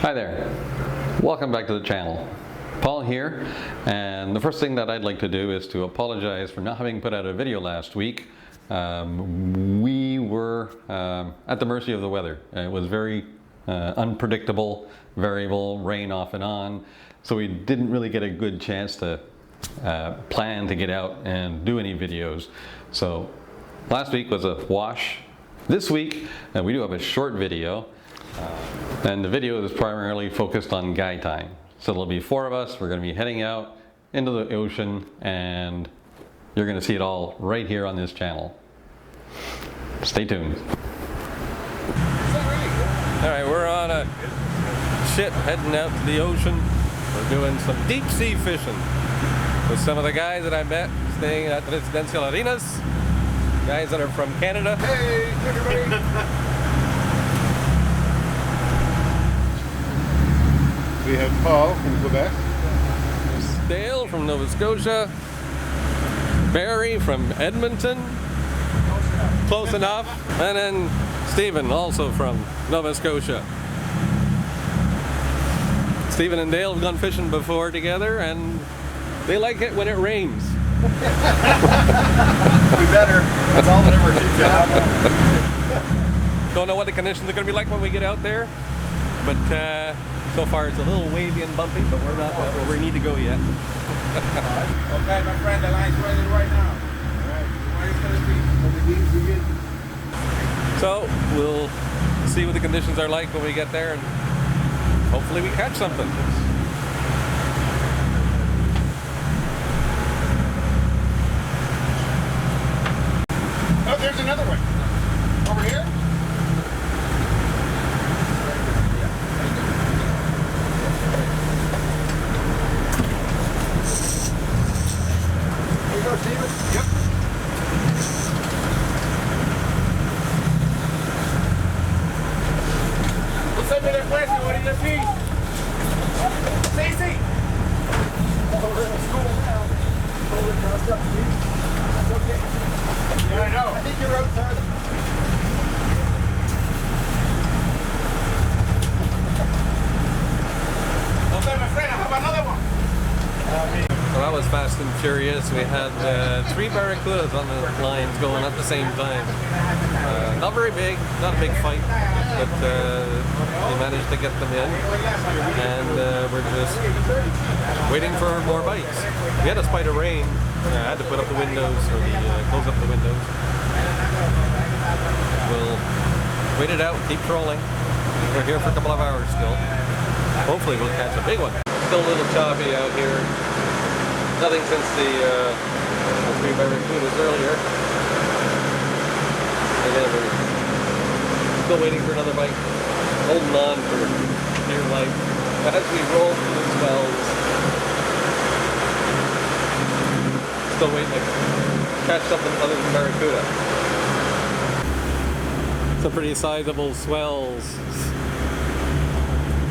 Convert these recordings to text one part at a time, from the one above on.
Hi there, welcome back to the channel. Paul here, and the first thing that I'd like to do is to apologize for not having put out a video last week. We were at the mercy of the weather. It was very unpredictable, variable, rain off and on, so we didn't really get a good chance to plan to get out and do any videos. So last week was a wash. This week we do have a short video. And the video is primarily focused on guy time. So there'll be 4 of us. We're going to be heading out into the ocean, and you're going to see it all right here on this channel. Stay tuned. Alright, we're on a ship heading out to the ocean. We're doing some deep sea fishing with some of the guys that I met staying at the Residential Arenas. Guys that are from Canada. Hey, everybody! We have Paul from Quebec. Dale from Nova Scotia. Barry from Edmonton. Close enough. And then Stephen, also from Nova Scotia. Stephen and Dale have gone fishing before together, and they like it when it rains. We better. That's all that ever teaches. Don't know what the conditions are going to be like when we get out there, but so far it's a little wavy and bumpy, but we're not where we need to go yet. Okay, my friend, the line's ready right now. Alright, where it's going to be. So we'll see what the conditions are like when we get there, and hopefully we catch something. Oh, there's another one. Over here? Yep. What's up with that question? What do you see? Stacy! Oh, it's cool now. Hold it crossed up, Steve. That's okay. Yeah, I know. I think you're outside. Okay, my friend, I have another one. So that was fast and furious. We had 3 barracudas on the lines going at the same time. Not very big, not a big fight, but we managed to get them in, and we're just waiting for more bites. We had a spite of rain. I had to put up the windows, or close up the windows. We'll wait it out, keep trolling. We're here for a couple of hours still. Hopefully we'll catch a big one. Still a little choppy out here. Nothing since the 3 barracudas earlier. Again, we're still waiting for another bite. Holding on for dear life. As we roll through the swells, still waiting to catch something other than barracuda. Some pretty sizable swells.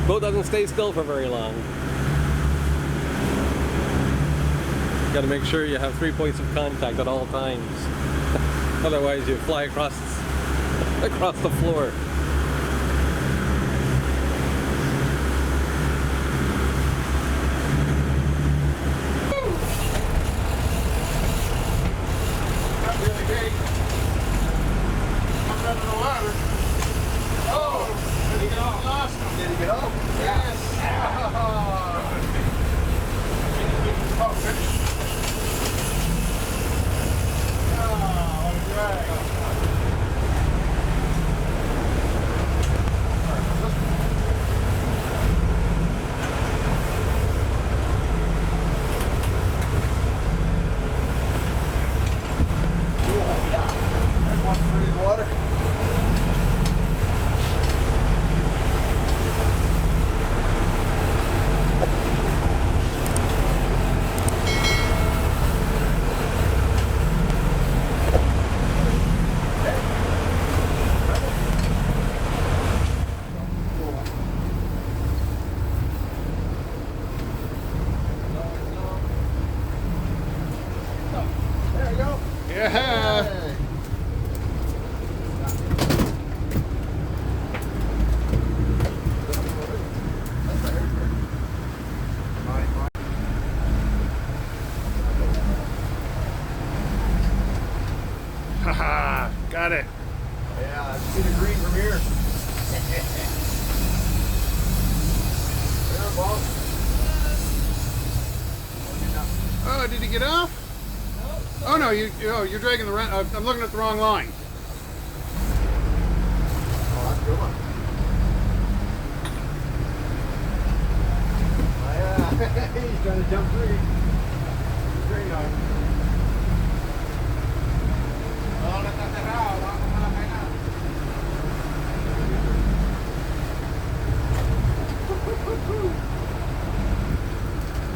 Boat doesn't stay still for very long. Got to make sure you have 3 points of contact at all times. Otherwise you fly across the floor. Not really big. I'm running the water. Oh! Did he get off? Lost him. Did he get off? Yes. Oh, finish. got it. Yeah, I see the green from here. There, Bob. Oh, did he get off? Oh no, you're dragging the right. I'm looking at the wrong line. Oh, that's a good one. Oh, yeah. He's trying to jump free. Very nice.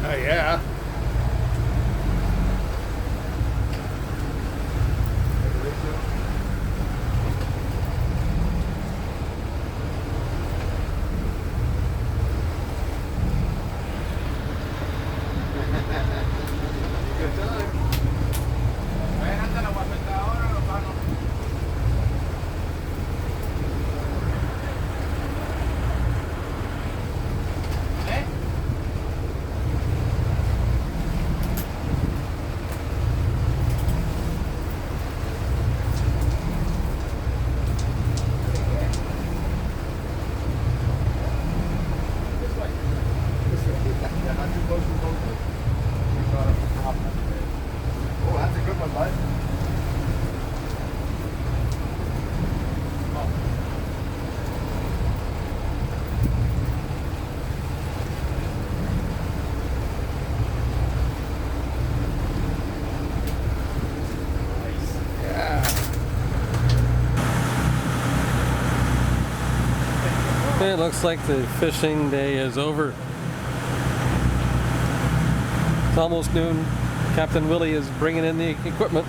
Oh yeah. Good time. Yeah, not too close to the boat. Oh, that's a good one, bud. It looks like the fishing day is over. It's almost noon. Captain Willie is bringing in the equipment.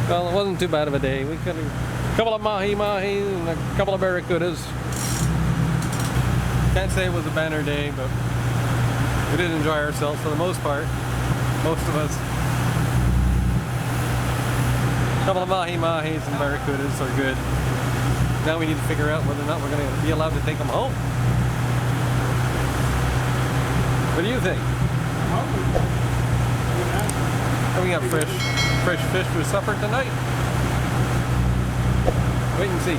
Well, it wasn't too bad of a day. We got a couple of mahi and a couple of barracudas. Can't say it was a banner day, but we did enjoy ourselves for the most part. Most of us. A couple of mahi-mahis and barracudas are good. Now we need to figure out whether or not we're going to be allowed to take them home. What do you think? And we got fresh fish for supper tonight. Wait and see.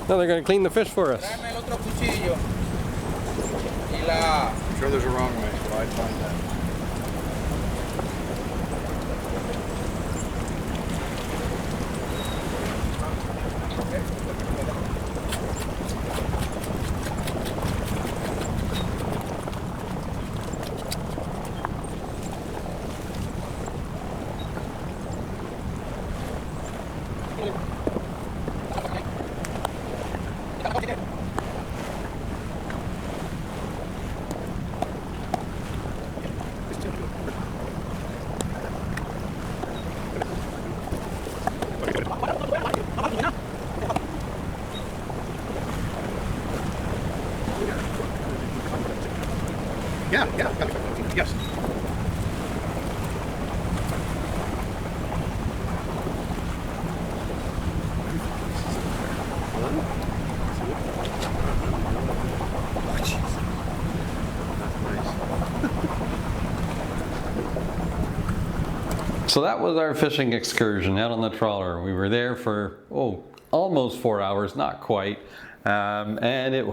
Now they're going to clean the fish for us. I'm sure there's a wrong way, but I'd find that. Yeah. Yes. So that was our fishing excursion out on the trawler. We were there for, almost 4 hours, not quite. And it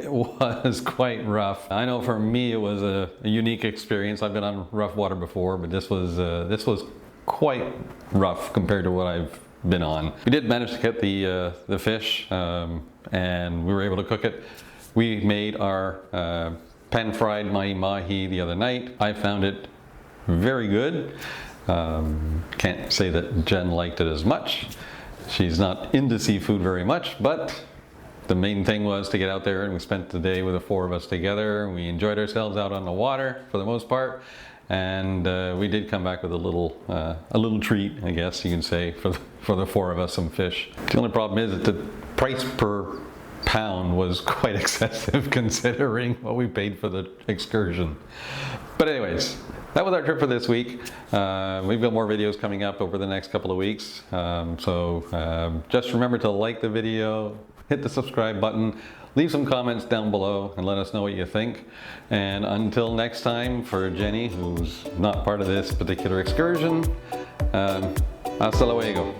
was quite rough. I know for me it was a unique experience. I've been on rough water before, but this was quite rough compared to what I've been on. We did manage to get the fish, and we were able to cook it. We made our pan-fried mahi-mahi the other night. I found it very good. Can't say that Jen liked it as much. She's not into seafood very much, but the main thing was to get out there, and we spent the day with the four of us together. We enjoyed ourselves out on the water for the most part, and we did come back with a little treat, I guess you can say, for the four of us, some fish. The only problem is that the price per pound was quite excessive considering what we paid for the excursion. But anyways, that was our trip for this week. We've got more videos coming up over the next couple of weeks. So just remember to like the video, hit the subscribe button, leave some comments down below and let us know what you think. And until next time, for Jenny, who's not part of this particular excursion, hasta luego.